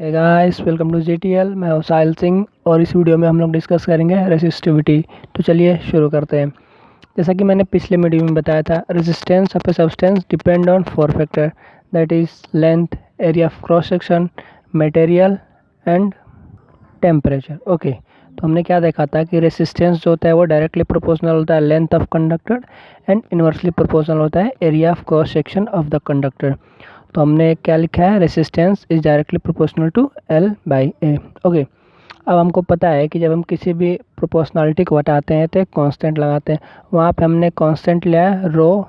Hey guys, welcome to GTL. मैं हूं साहिल सिंह और इस वीडियो में हम लोग डिस्कस करेंगे रेसिस्टिविटी। तो चलिए शुरू करते हैं। जैसा कि मैंने पिछले वीडियो में बताया था, resistance of a substance depend on 4 factor, that is length, area of cross section, material and temperature. Okay, तो हमने क्या देखा था कि रेसिस्टेंस जो होता है वो डायरेक्टली प्रोपोर्शनल होता है length of conductor and inversely proportional होता है area of cross section of the conductor. तो हमने क्या लिखा है, resistance is directly proportional to L by A. Okay, अब हमको पता है कि जब हम किसी भी प्रोपोर्शनलिटी को हटाते हैं तो एक कांस्टेंट लगाते हैं। वहाँ पे हमने कांस्टेंट लिया है रो,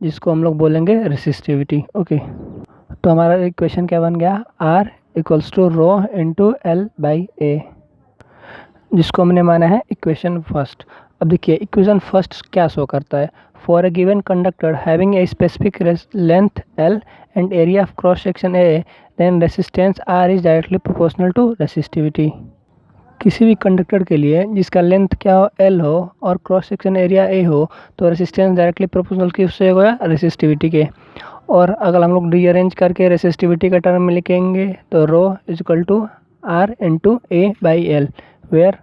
जिसको हम लोग बोलेंगे रेसिस्टिविटी। ओके, तो हमारा इक्वेशन क्या बन गया, R equals to rho into L by A, जिसको हमने माना है इक्वेशन फर्स्ट। अब देखिए इक्वेशन फर्स्ट क्या शो करता है, for a given conductor having a specific length L and area of cross section A, then resistance R is directly proportional to resistivity. किसी भी कंडक्टर के लिए जिसका लेंथ क्या हो, L हो, और क्रॉस सेक्शन एरिया A हो, तो रेसिस्टेंस डायरेक्टली प्रोपोर्शनल किससे होगा, रेसिस्टिविटी के। और अगर हम लोग रीअरेंज करके रेसिस्टिविटी का टर्म में लिखेंगे तो rho is equal to R into A by L, where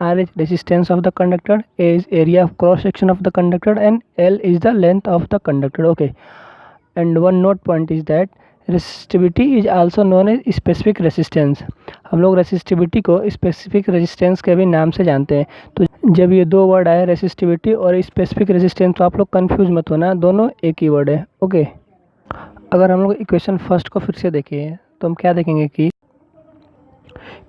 R is resistance of the conductor, A is area of cross section of the conductor and L is the length of the conductor. Okay, and one note point is that resistivity is also known as specific resistance. हम लोग resistivity को specific resistance के भी नाम से जानते हैं। तो जब ये दो वर्ड आए resistivity और specific resistance, तो आप लोग कंफ्यूज मत होना, दोनों एक ही वर्ड है। ओके, अगर हम लोग इक्वेशन फर्स्ट को फिर से देखें तो हम क्या देखेंगे कि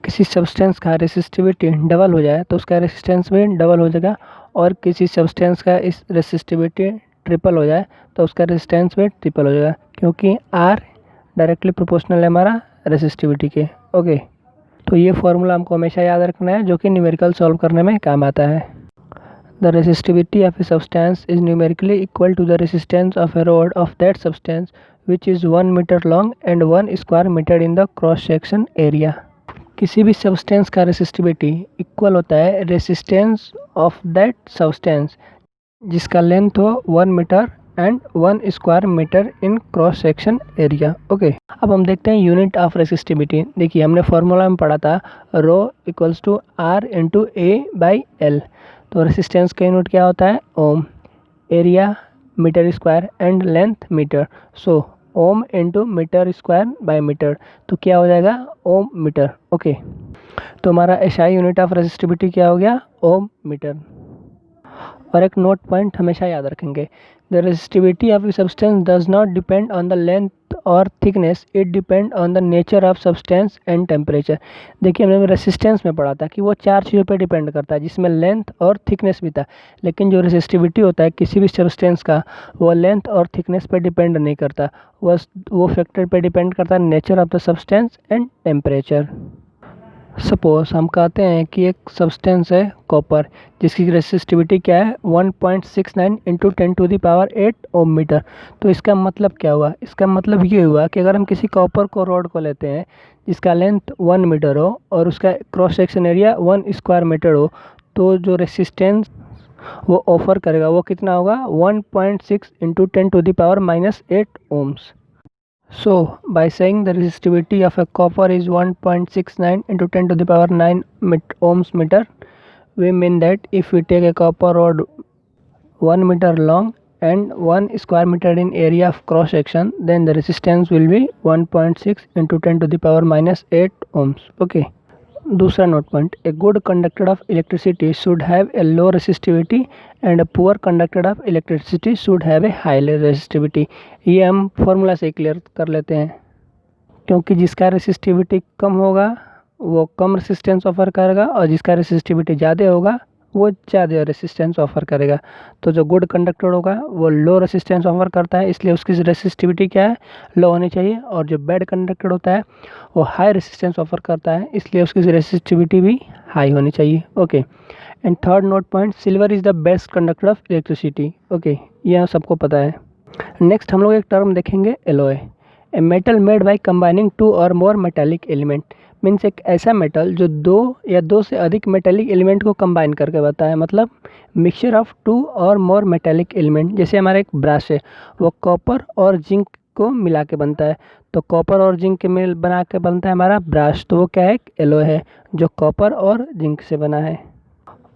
किसी सब्सटेंस का रेसिस्टिविटी डबल हो जाए तो उसका रेसिस्टेंस भी डबल हो जाएगा, और किसी सब्सटेंस का इस रेसिस्टिविटी ट्रिपल हो जाए तो उसका रेसिस्टेंस भी ट्रिपल हो जाएगा, क्योंकि R डायरेक्टली प्रोपोर्शनल है हमारा रेसिस्टिविटी के। ओके, तो ये फॉर्मूला हमको हमेशा याद रखना है, जो कि न्यूमेरिकल सॉल्व करने में काम आता है। The resistivity of a substance is numerically equal to the resistance of a rod of that substance which is 1 metre long and 1 square metre in the cross section area. किसी भी substance का resistivity equal होता है resistance of that substance जिसका length हो 1 metre and 1 square metre in cross section area. Okay, अब हम देखते हैं यूनिट ऑफ रेसिस्टिविटी। देखिए हमने फॉर्मूला में पढ़ा था rho equals to R into A by L। तो रेसिस्टेंस का यूनिट क्या होता है, ohm, area metre square and length metre. So ohm into metre square by metre, तो क्या हो जाएगा, ओम मीटर। ओके, तो हमारा एसआई यूनिट ऑफ रेसिस्टिविटी क्या हो गया, ओम मीटर। और एक नोट पॉइंट हमेशा याद रखेंगे, the resistivity of a substance does not depend on the length और thickness, it depend on the nature of substance and temperature. देखिए हमने रेसिस्टेंस में पढ़ा था कि वो 4 चीज़ों पे डिपेंड करता है, जिसमें लेंथ और थिकनेस भी था। लेकिन जो रेसिस्टिविटी होता है किसी भी सब्सटेंस का, वो लेंथ और थिकनेस पे डिपेंड नहीं करता, वो फैक्टर पे डिपेंड करता है, nature of the substance and temperature. Suppose हम कहते हैं कि एक सब्सटेंस है कॉपर, जिसकी रेसिस्टिविटी क्या है 1.69 इंटू 10⁸ ओम मीटर। तो इसका मतलब क्या हुआ, इसका मतलब ये हुआ कि अगर हम किसी कॉपर को रॉड को लेते हैं जिसका लेंथ 1 मीटर हो और उसका cross section area 1 square metre हो, तो जो रेसिस्टेंस वो ऑफर करेगा वो कितना होगा, 1.6 into 10⁻⁻8 ohms. So, by saying the resistivity of a copper is 1.69 into 10⁻⁹ ohms meter, we mean that if we take a copper rod 1 meter long and 1 square meter in area of cross section, then the resistance will be 1.6 into 10⁻⁸ ohms. Okay. दूसरा note point, a good conductor of electricity should have a low resistivity and a poor conductor of electricity should have a high resistivity. ये हम formula से clear कर लेते हैं, क्योंकि जिसका resistivity कम होगा वो कम रेसिस्टेंस ऑफर करेगा, और जिसका रेसिस्टिविटी ज़्यादा होगा वो ज़्यादा रेसिस्टेंस ऑफर करेगा। तो जो गुड कंडक्टर होगा वो लो रेसिस्टेंस ऑफर करता है, इसलिए उसकी रेसिस्टिविटी क्या है, लो होनी चाहिए। और जो बैड कंडक्टर होता है वो हाई रेसिस्टेंस ऑफर करता है, इसलिए उसकी रेसिस्टिविटी भी हाई होनी चाहिए। Okay, and third note point, silver is the best conductor of electricity. Okay, यह सबको पता है। नेक्स्ट हम लोग एक टर्म देखेंगे, alloy, a metal made by combining 2 और मोर मेटालिक एलिमेंट। मीन्स एक ऐसा मेटल जो 2 या 2 से अधिक मेटालिक एलिमेंट को कंबाइन करके बताया, मतलब मिक्सचर ऑफ 2 और मोर मेटालिक एलिमेंट। जैसे हमारा एक ब्रश है, वो कॉपर और जिंक को मिला के बनता है। तो कॉपर और जिंक के मिल बना के बनता है हमारा ब्रास। तो वो क्या है, एलॉय है जो कॉपर और जिंक से बना है।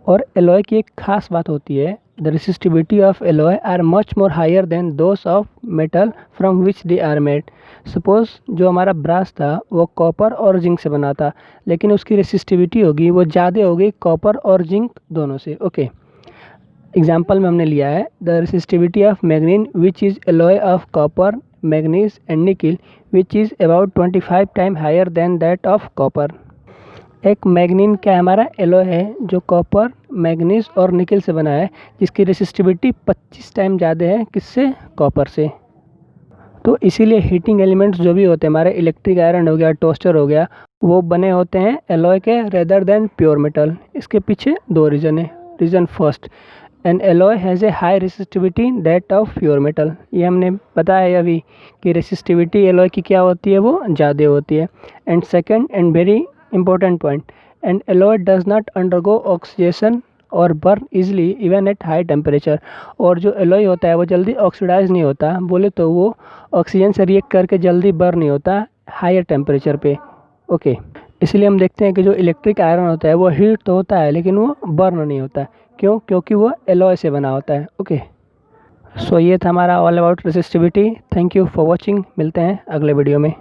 और एलॉय की एक खास बात होती है, the resistivity of alloy are much more higher then those of metal from which they are made. Suppose जो हमारा ब्रास था वो कॉपर और जिंक से बना था, लेकिन उसकी रेसिस्टिविटी होगी वो ज़्यादा होगी कॉपर और जिंक दोनों से। ओके, एग्जाम्पल में हमने लिया है the resistivity of manganin which is alloy of copper, manganese and nickel which is about 25 time higher than that of copper. एक मैग्नीन क्या हमारा एलॉय है जो कॉपर, मैग्नीज और निकिल से बना है, जिसकी रेसिस्टिविटी 25 टाइम ज़्यादा है किससे, कॉपर से। तो इसीलिए हीटिंग एलिमेंट्स जो भी होते हैं हमारे, इलेक्ट्रिक आयरन हो गया, टोस्टर हो गया, वो बने होते हैं एलॉय के रेदर देन प्योर मेटल। इसके पीछे दो रीज़न है। Reason first, N alloy has a high resistivity that of pure metal. ये हमने बताया है अभी कि रेसिस्टिविटी एलॉय की क्या होती है, वो ज़्यादा होती है। And second and very important point, and alloy does not undergo oxidation और burn easily even at high temperature. और जो एलॉय होता है वो जल्दी ऑक्सीडाइज नहीं होता, बोले तो वो ऑक्सीजन से रिएक्ट करके जल्दी बर्न नहीं होता हायर टेम्परेचर पे। ओके, इसलिए हम देखते हैं कि जो इलेक्ट्रिक आयरन होता है वो हीट तो होता है लेकिन वो बर्न नहीं होता। क्यों? क्योंकि वो एलॉय से बना होता है। ओके, सो ये था हमारा all about resistivity. Thank you for watching. मिलते हैं अगले वीडियो में।